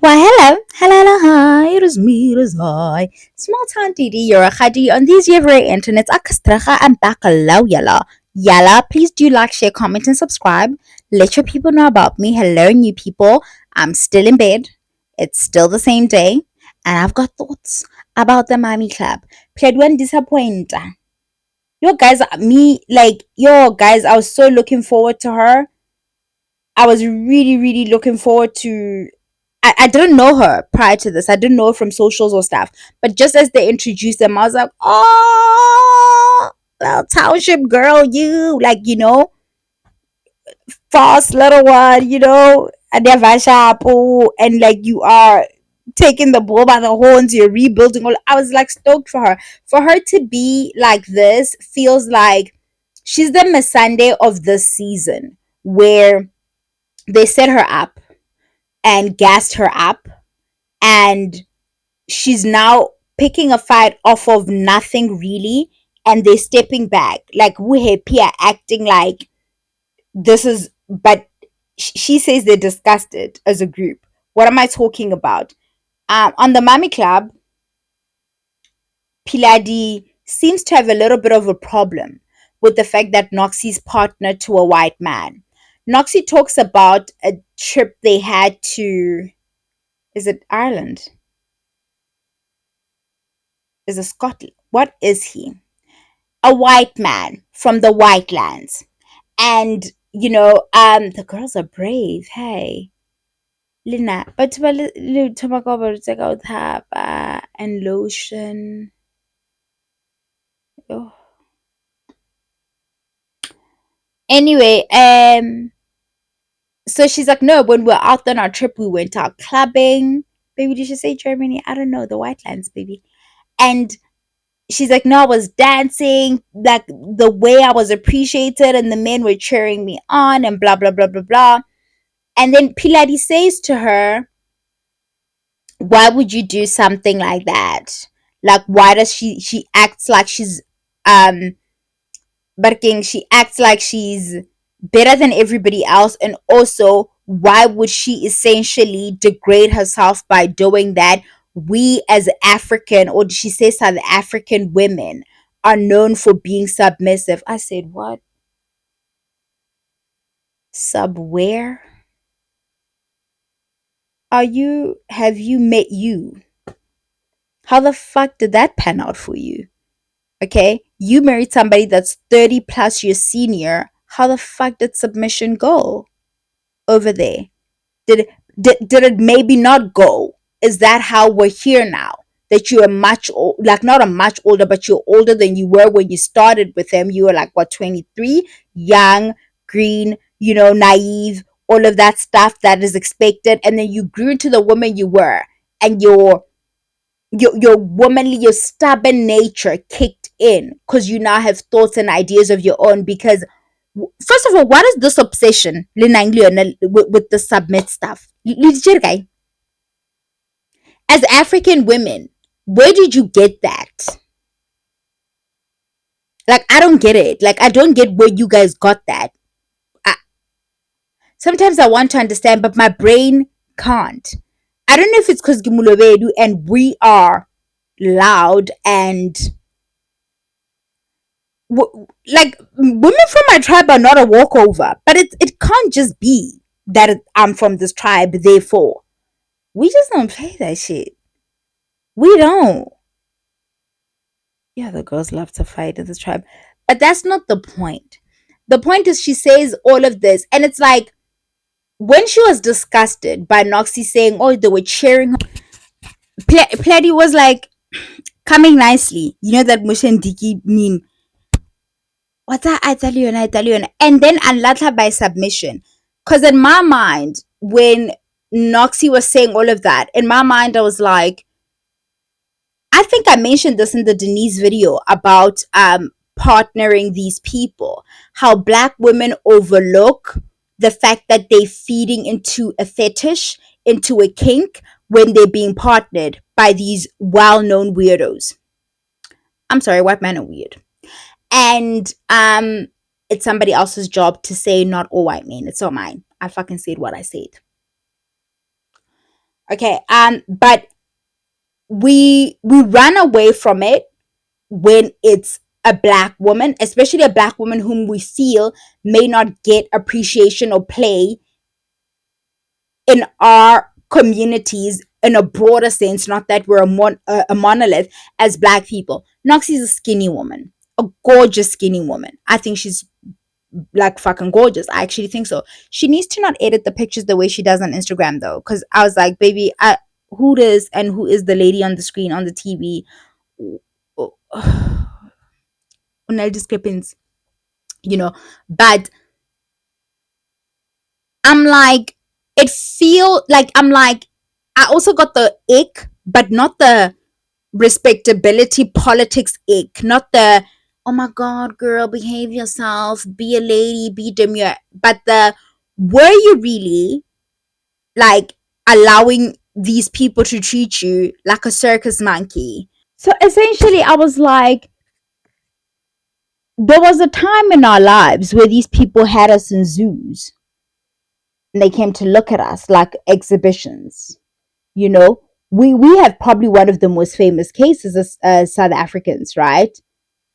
Why, hello, hi, it is me, it is I. Small town Didi, you're a khadi on these very internet. Akastracha and bakalau yala. Yala, please do like, share, comment, and subscribe. Let your people know about me. Hello, new people. I'm still in bed. It's still the same day. And I've got thoughts about the Mommy Club. Played one disappoint. Yo, guys, yo, guys, I was so looking forward to her. I was really, really looking forward to. I didn't know her prior to this. I didn't know her from socials or stuff. But just as they introduced them, I was like, oh, well, township girl, you fast little one, and they're Vashapu, and like you are taking the bull by the horns, you're rebuilding all. I was like stoked for her. For her to be like this feels like she's the Missandei of this season, where they set her up and gassed her up, and she's now picking a fight off of nothing really, and they're stepping back like we happy are acting like this is, but she says they're disgusted as a group. What am I talking about? On the Mommy Club, Piladi seems to have a little bit of a problem with the fact that Noxie's partner to a white man. Noxie talks about a trip they had to, is it Ireland? Is it Scotland? What is he? A white man from the white lands. And the girls are brave. Hey, Lina, but and lotion. Oh. Anyway, so she's like, no, when we're out on our trip, we went out clubbing. Baby, did she say Germany? I don't know, the white lands, baby. And she's like, no, I was dancing, like the way I was appreciated, and the men were cheering me on, and blah, blah, blah, blah, blah. And then Piladi says to her, why would you do something like that? Like, why does she acts like she's barking, she acts like she's better than everybody else, and also why would she essentially degrade herself by doing that? We as African, or did she say South African women, are known for being submissive. I said, what? Sub where? Have you met you? How the fuck did that pan out for you? Okay, you married somebody that's 30 plus your senior. How the fuck did submission go over there? Did it maybe not go? Is that how we're here now? That you are like not a much older, but you're older than you were when you started with them. You were like what, 23, young, green, naive, all of that stuff that is expected, and then you grew into the woman you were, and your womanly, your stubborn nature kicked in because you now have thoughts and ideas of your own. Because first of all, what is this obsession with the submit stuff? As African women, where did you get that? Like, I don't get it. Like, I don't get where you guys got that. I, Sometimes I want to understand, but my brain can't. I don't know if it's because Gimulovedu and we are loud and like women from my tribe are not a walkover, but it can't just be that I'm from this tribe, therefore we just don't play that shit. We don't. Yeah, the girls love to fight in this tribe, but that's not the point. The point is she says all of this, and it's like when she was disgusted by Noxie saying, "Oh, they were cheering her," Pledy was like coming nicely. You know that Mushendiki meme. What's that? I tell you, and I tell you, and then Anlatla by submission. Because in my mind, when Noxie was saying all of that, in my mind, I was like, I think I mentioned this in the Denise video about partnering these people. How black women overlook the fact that they're feeding into a fetish, into a kink, when they're being partnered by these well-known weirdos. I'm sorry, white men are weird. And it's somebody else's job to say not all white men. It's not mine. I fucking said what I said. Okay. But we run away from it when it's a black woman, especially a black woman whom we feel may not get appreciation or play in our communities in a broader sense, not that we're a monolith as black people. Noxie's a skinny woman, a gorgeous skinny woman. I think she's like fucking gorgeous. I actually think so. She needs to not edit the pictures the way she does on Instagram though, because I was like, baby, who is and who is the lady on the screen on the TV? Unel discrepancy, you know. But I'm like, it feel like I'm like, I also got the ick, but not the respectability politics ick, not the oh my god, girl, behave yourself, be a lady, be demure, but the were you really like allowing these people to treat you like a circus monkey? So essentially, I was like, there was a time in our lives where these people had us in zoos and they came to look at us like exhibitions. You know, we have probably one of the most famous cases as South Africans, right?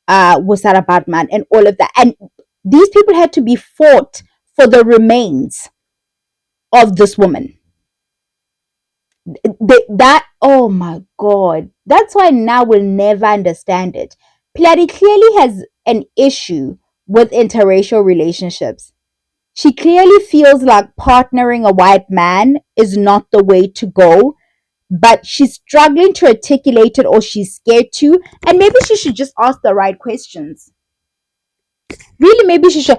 Was Sarah Batman and all of that. And these people had to be fought for the remains of this woman. That, oh my God. That's why now we'll never understand it. Platti clearly has an issue with interracial relationships. She clearly feels like partnering a white man is not the way to go, but she's struggling to articulate it or she's scared to. And maybe she should just ask the right questions. Really, maybe she should.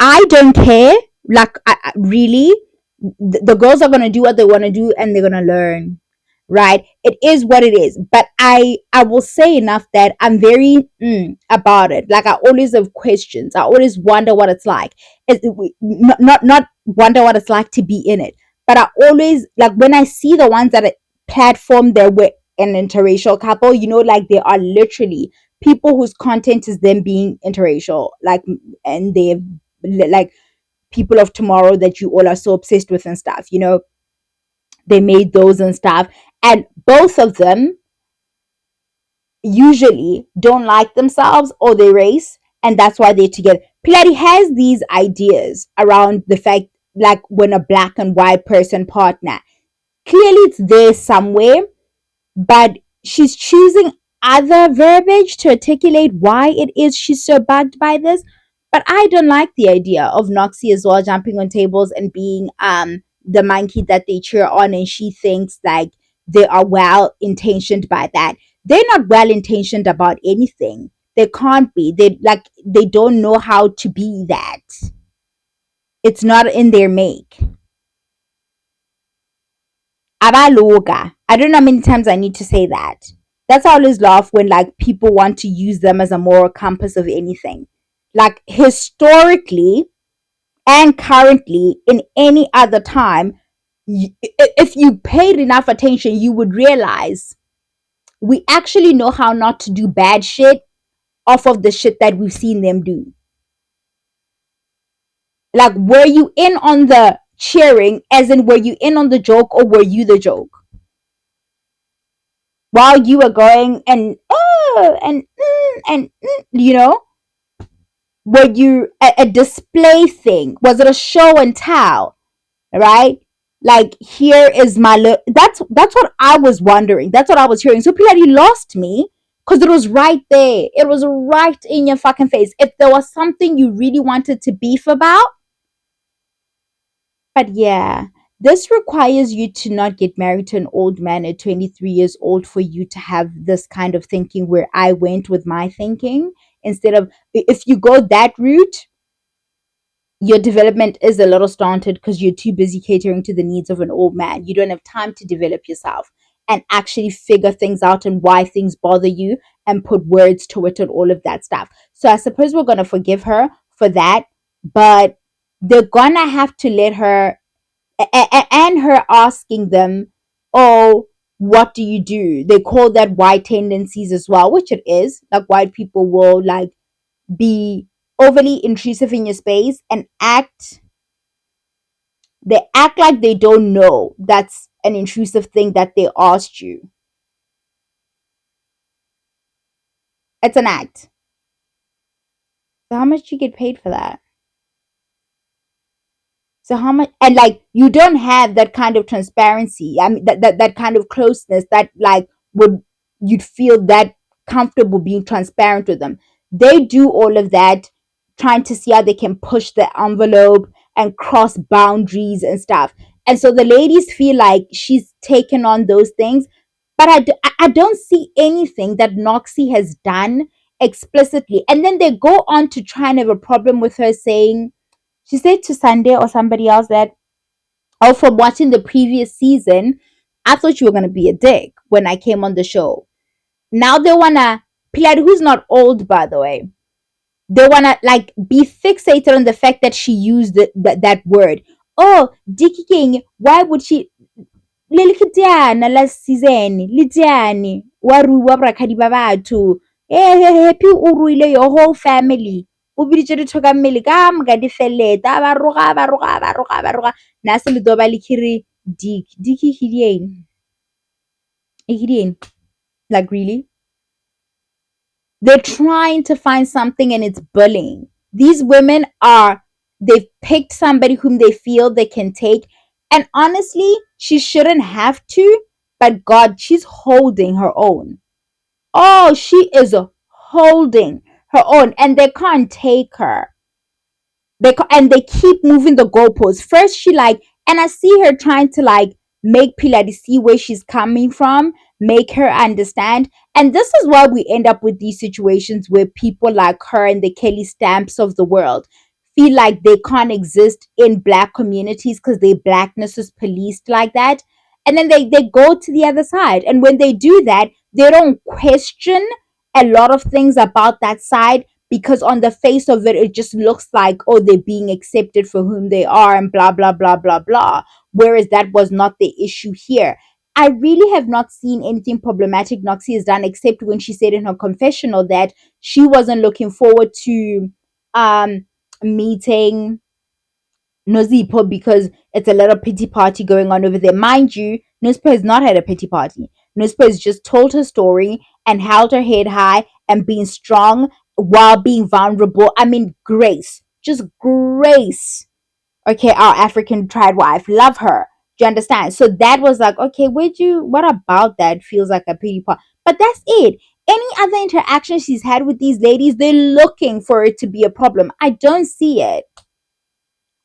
I don't care. Like, really, the girls are gonna do what they want to do, and they're gonna learn. Right? It is what it is. But I will say enough that I'm very about it. Like I always have questions. I always wonder what it's like. Not wonder what it's like to be in it. But I always like when I see the ones that platform there with an interracial couple. You know, like they are literally people whose content is them being interracial. Like, and they've like people of tomorrow that you all are so obsessed with and stuff, you know, they made those and stuff, and both of them usually don't like themselves or their race, and that's why they're together. Pilates has these ideas around the fact like when a black and white person partner, clearly it's there somewhere, but she's choosing other verbiage to articulate why it is she's so bugged by this. But I don't like the idea of Noxie as well jumping on tables and being the monkey that they cheer on, and she thinks like they are well intentioned by that. They're not well intentioned about anything. They can't be. They don't know how to be that. It's not in their make. Abaloga. I don't know how many times I need to say that. That's how I always laugh when like people want to use them as a moral compass of anything. Like historically and currently in any other time, if you paid enough attention, you would realize we actually know how not to do bad shit off of the shit that we've seen them do. Like, were you in on the cheering, as in, were you in on the joke or were you the joke? While you were going and oh and you know, were you a display thing? Was it a show and tell? Right? Like here is my that's what I was wondering. That's what I was hearing. So Pilates lost me because it was right there. It was right in your fucking face. If there was something you really wanted to beef about, but yeah, this requires you to not get married to an old man at 23 years old for you to have this kind of thinking where I went with my thinking. Instead of, if you go that route, your development is a little stunted because you're too busy catering to the needs of an old man. You don't have time to develop yourself and actually figure things out and why things bother you and put words to it and all of that stuff. So I suppose we're going to forgive her for that, but they're going to have to let her and her asking them, oh, what do you do? They call that white tendencies as well, which it is. Like white people will like be overly intrusive in your space and act They act like they don't know that's an intrusive thing that they asked you. It's an act. So how much do you get paid for that? So how much, and like you don't have that kind of transparency. I mean that kind of closeness that like would you'd feel that comfortable being transparent with them. They do all of that trying to see how they can push the envelope and cross boundaries and stuff. And so the ladies feel like she's taken on those things, but I don't see anything that Noxie has done explicitly. And then they go on to try and have a problem with her saying, she said to Sunday or somebody else that, oh, from watching the previous season, I thought you were going to be a dick when I came on the show. Now they want to, Pilar, who's not old, by the way, they want to like be fixated on the fact that she used that word. Oh, Dicky King, why would she? Lelikhitiana la season, litiani, wa brakadi ba batho. Happy o ruile your whole family. O biditse dithoka mmele ka mga di feleta ba roga ba roga ba roga ba roga na se le doba le khiri Dick hidieng. Hidieng. Like really? They're trying to find something and it's bullying. These women are, they've picked somebody whom they feel they can take. And honestly, she shouldn't have to, but God, she's holding her own. Oh, she is holding her own, and they can't take her. They keep moving the goalposts. First, she like, and I see her trying to like make Pilates see where she's coming from, make her understand. And this is why we end up with these situations where people like her and the Kelly Stamps of the world feel like they can't exist in black communities because their blackness is policed like that. And then they go to the other side. And when they do that, they don't question a lot of things about that side, because on the face of it, it just looks like, oh, they're being accepted for whom they are and blah, blah, blah, blah, blah. Whereas that was not the issue here. I really have not seen anything problematic Noxie has done, except when she said in her confessional that she wasn't looking forward to um, meeting Nozipho because it's a little pity party going on over there. Mind you, Nozipho has not had a pity party. Nozipho has just told her story and held her head high and being strong while being vulnerable. I mean, grace. Just grace. Okay, our African triad wife. Love her. Do you understand? So that was like, okay, what about that feels like a pity party? But that's it. Any other interaction she's had with these ladies, they're looking for it to be a problem. I don't see it.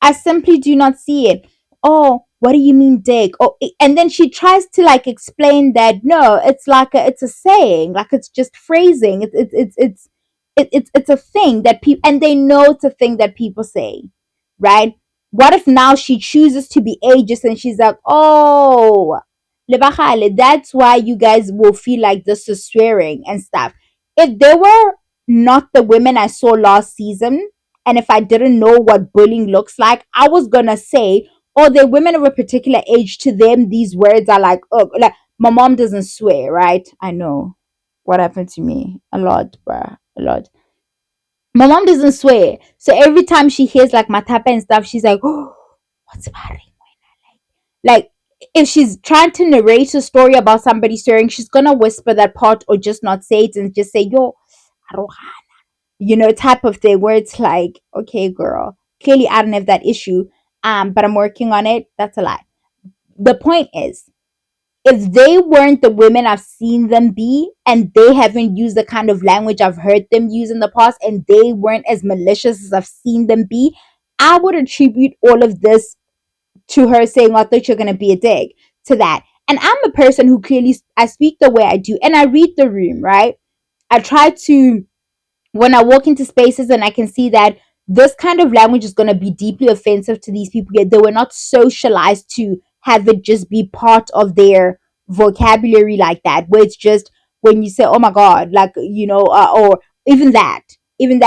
I simply do not see it. Oh, what do you mean, dick? Oh, and then she tries to like explain that no, it's like it's a saying, like it's just phrasing. It's a thing that people, and they know it's a thing that people say, right? What if now she chooses to be ageist and she's like, oh, lebagale, that's why you guys will feel like this is swearing and stuff. If they were not the women I saw last season, and if I didn't know what bullying looks like, I was gonna say, oh, they're women of a particular age. To them, these words are like, oh, like my mom doesn't swear, right? I know what happened to me a lot, bruh, a lot. My mom doesn't swear, so every time she hears like matapa and stuff, she's like, oh, what's about it? Like, if she's trying to narrate a story about somebody swearing, she's gonna whisper that part or just not say it and just say, yo, type of thing where it's like, okay, girl, clearly I don't have that issue, but I'm working on it. That's a lie. The point is, if they weren't the women I've seen them be, and they haven't used the kind of language I've heard them use in the past, and they weren't as malicious as I've seen them be, I would attribute all of this to her saying, I thought you're going to be a dick, to that. And I'm a person who clearly, I speak the way I do, and I read the room, right? I try to, when I walk into spaces and I can see that this kind of language is going to be deeply offensive to these people, yet they were not socialized to have it just be part of their vocabulary like that, where it's just when you say, oh my God, like, or even that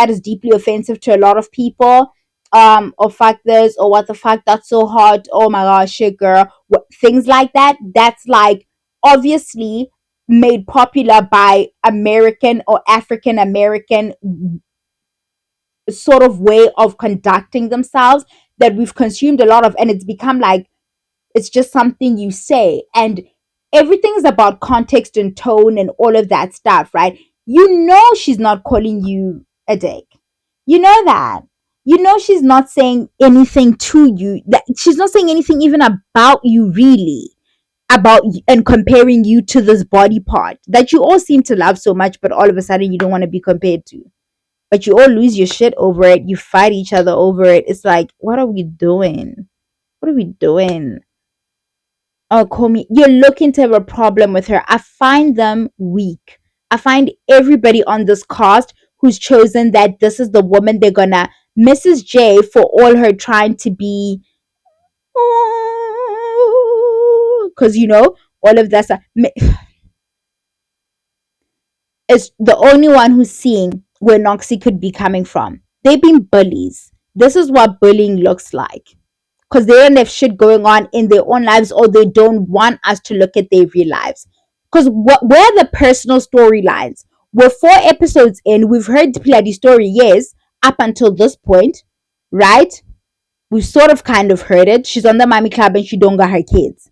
is deeply offensive to a lot of people. Or fuck this, or what the fuck, that's so hot, oh my gosh, shit, girl, things like that. That's like obviously made popular by American or African American sort of way of conducting themselves that we've consumed a lot of, and it's become like it's just something you say, and everything's about context and tone and all of that stuff, right? You know she's not calling you a dick. You know that. You know she's not saying anything to you. That she's not saying anything even about you really, about and comparing you to this body part that you all seem to love so much, but all of a sudden you don't want to be compared to. But you all lose your shit over it. You fight each other over it. It's like, what are we doing? What are we doing? Oh, call me. You're looking to have a problem with her. I find them weak. I find everybody on this cast who's chosen that this is the woman they're gonna Mrs. J for all her trying to be, because all of that stuff is the only one who's seeing where Noxie could be coming from. They've been bullies. This is what bullying looks like, because they don't have shit going on in their own lives, or they don't want us to look at their real lives. Because where are the personal storylines? We're 4 episodes in. We've heard Piladi's story, yes, up until this point, right? We've sort of kind of heard it. She's on the mommy club and she don't got her kids,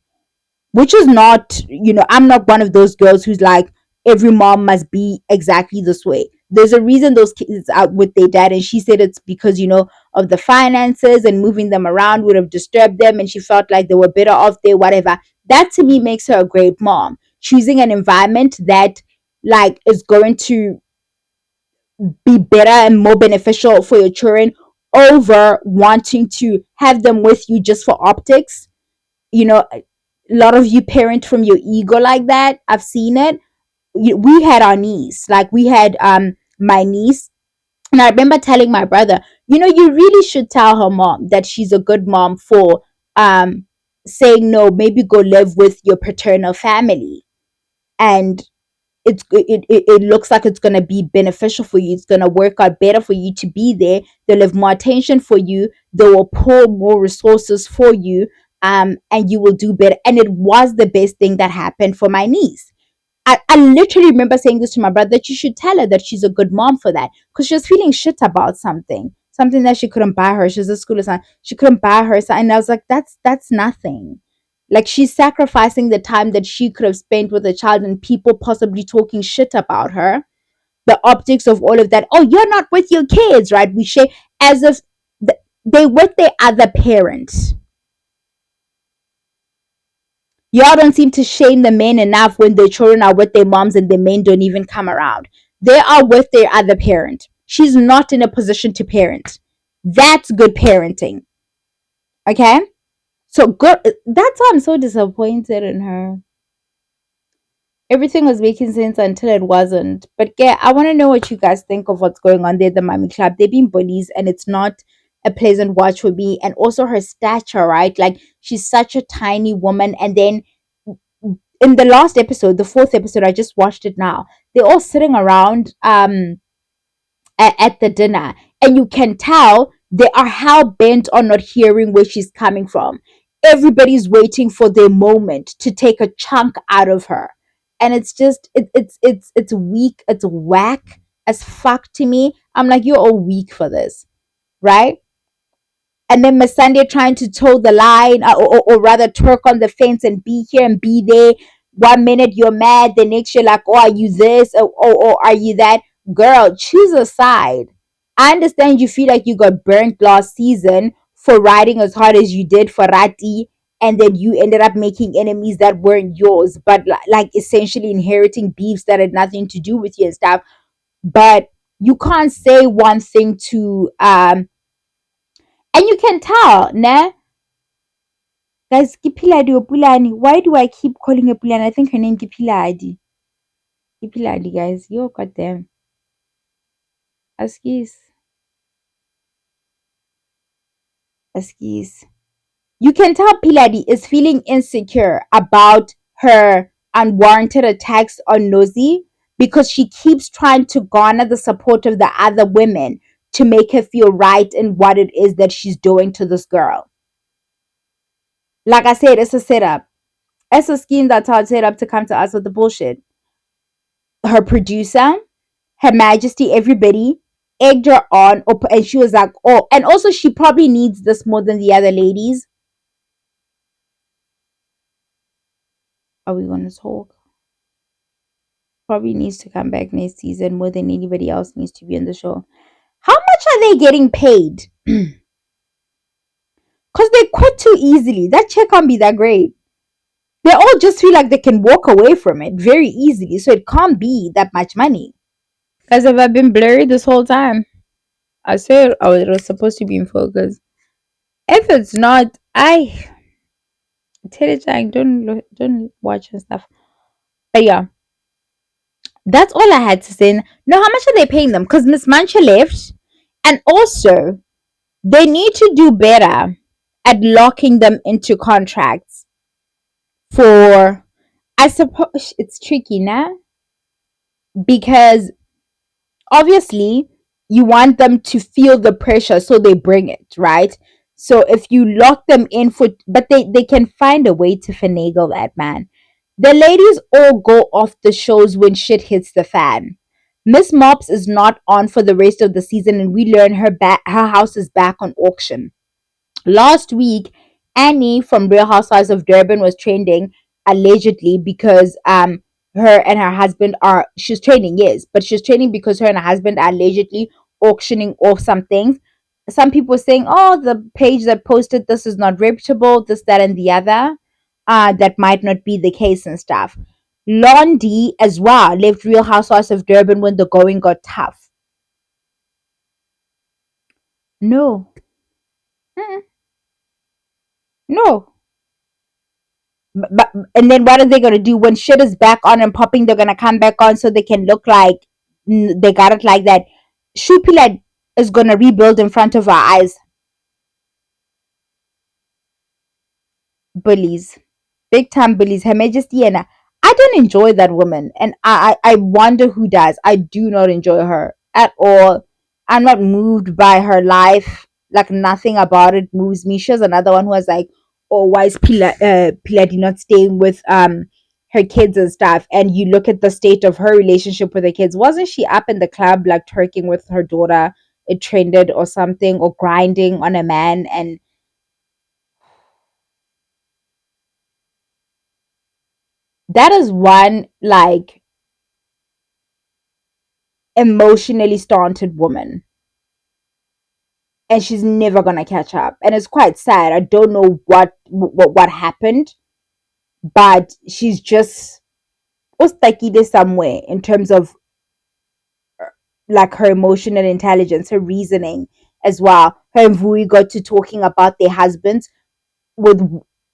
which is not, I'm not one of those girls who's like, every mom must be exactly this way. There's a reason those kids are with their dad, and she said it's because, of the finances, and moving them around would have disturbed them, and she felt like they were better off there, whatever. That to me makes her a great mom. Choosing an environment that like is going to be better and more beneficial for your children over wanting to have them with you just for optics. A lot of you parent from your ego like that. I've seen it. We had our niece, like we had my niece, and I remember telling my brother, you really should tell her mom that she's a good mom for saying no, maybe go live with your paternal family, and it looks like it's going to be beneficial for you. It's going to work out better for you to be there. They'll have more attention for you. They will pour more resources for you, and you will do better. And it was the best thing that happened for my niece. I literally remember saying this to my brother, that you should tell her that she's a good mom for that, because she was feeling shit about something that she couldn't buy her. She was at school or something. She couldn't buy her something. And I was like, that's nothing. Like, she's sacrificing the time that she could have spent with a child, and people possibly talking shit about her. The optics of all of that. Oh, you're not with your kids, right? We share as if they with their other parents. Y'all don't seem to shame the men enough when their children are with their moms and the men don't even come around. They are with their other parent. She's not in a position to parent. That's good parenting. Okay? So good. That's why I'm so disappointed in her. Everything was making sense until it wasn't. But yeah, I want to know what you guys think of what's going on there at the Mommy Club. They've been bullies, and it's not a pleasant watch for me. And also her stature, right? Like, she's such a tiny woman. And then in the last episode, the 4th episode, I just watched it now. They're all sitting around at the dinner, and you can tell they are hell bent on not hearing where she's coming from. Everybody's waiting for their moment to take a chunk out of her, and it's just it's weak. It's whack as fuck to me. I'm like, you're all weak for this, right? And then Miss Sunday trying to toe the line, or rather twerk on the fence and be here and be there. 1 minute you're mad, the next you're like, oh, are you this, or are you that? Girl, choose a side. I understand you feel like you got burnt last season for riding as hard as you did for Rati, and then you ended up making enemies that weren't yours, but like essentially inheriting beefs that had nothing to do with you and stuff. But you can't say one thing to and you can tell, ne? Guys, Kipiladi or Pulani. Why do I keep calling her Pulani? I think her name Kipiladi. Kipiladi, guys. Yo, goddamn. Askis. Askis. You can tell Piladi is feeling insecure about her unwarranted attacks on Nosy, because she keeps trying to garner the support of the other women to make her feel right in what it is that she's doing to this girl. Like I said, it's a setup. It's a scheme that's all set up to come to us with the bullshit. Her producer, Her Majesty, everybody, egged her on, and she was like, oh, and also she probably needs this more than the other ladies. Are we gonna talk? Probably needs to come back next season more than anybody else needs to be in the show. How much are they getting paid? Because they quit too easily. That check can't be that great. They all just feel like they can walk away from it very easily. So it can't be that much money. Guys, have I been blurry this whole time? I said I was supposed to be in focus. If it's not, I tell it like don't watch and stuff. But yeah, that's all I had to say. No, how much are they paying them? Because Miss Mancha left, and also they need to do better at locking them into contracts for. I suppose it's tricky now because obviously you want them to feel the pressure so they bring it, right? So if you lock them in for, but they can find a way to finagle that, man. The ladies all go off the shows when shit hits the fan. Miss Mops is not on for the rest of the season, and we learn her house is back on auction. Last week, Annie from Real Housewives of Durban was trending allegedly because her and her husband are she's training, yes, but she's training because her and her husband are allegedly auctioning off some things. Some people saying, oh, the page that posted this is not reputable, this, that, and the other. That might not be the case and stuff. Londi as well left Real Housewives of Durban when the going got tough. No. Mm-mm. No. But and then what are they gonna do when shit is back on and popping? They're gonna come back on so they can look like they got it like that. Shupilat is gonna rebuild in front of our eyes. Bullies, big time bullies. Her Majesty, and I don't enjoy that woman, and I wonder who does. I do not enjoy her at all. I'm not moved by her life. Like nothing about it moves me. She's another one who was like, oh, why is Pilati not staying with her kids and stuff? And you look at the state of her relationship with the kids. Wasn't she up in the club like twerking with her daughter? It trended or something, or grinding on a man, and that is one like emotionally stunted woman, and she's never gonna catch up, and it's quite sad. I don't know what happened, but she's just ostakide somewhere in terms of like her emotional intelligence, her reasoning as well. Her and Vui got to talking about their husbands, with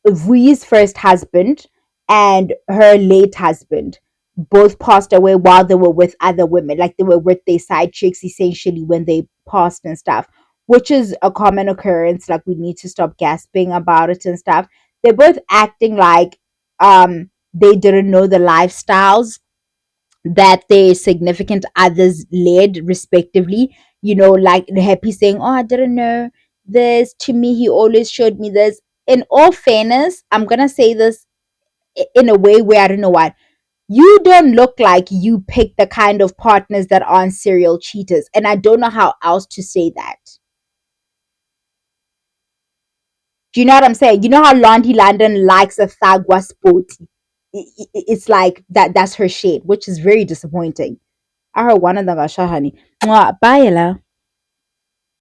Vui's first husband and her late husband both passed away while they were with other women. Like they were with their side chicks essentially when they passed and stuff, which is a common occurrence. Like we need to stop gasping about it and stuff. They're both acting like they didn't know the lifestyles that their significant others led respectively. You know, like Happy saying, oh, I didn't know this, to me he always showed me this. In all fairness, I'm gonna say this in a way where I don't know what, you don't look like you pick the kind of partners that aren't serial cheaters, and I don't know how else to say that. Do you know what I'm saying? You know how Londi London likes a thagwa sporty. It's like that's her shade, which is very disappointing. I heard one of them, Shahani. Bye, Ella.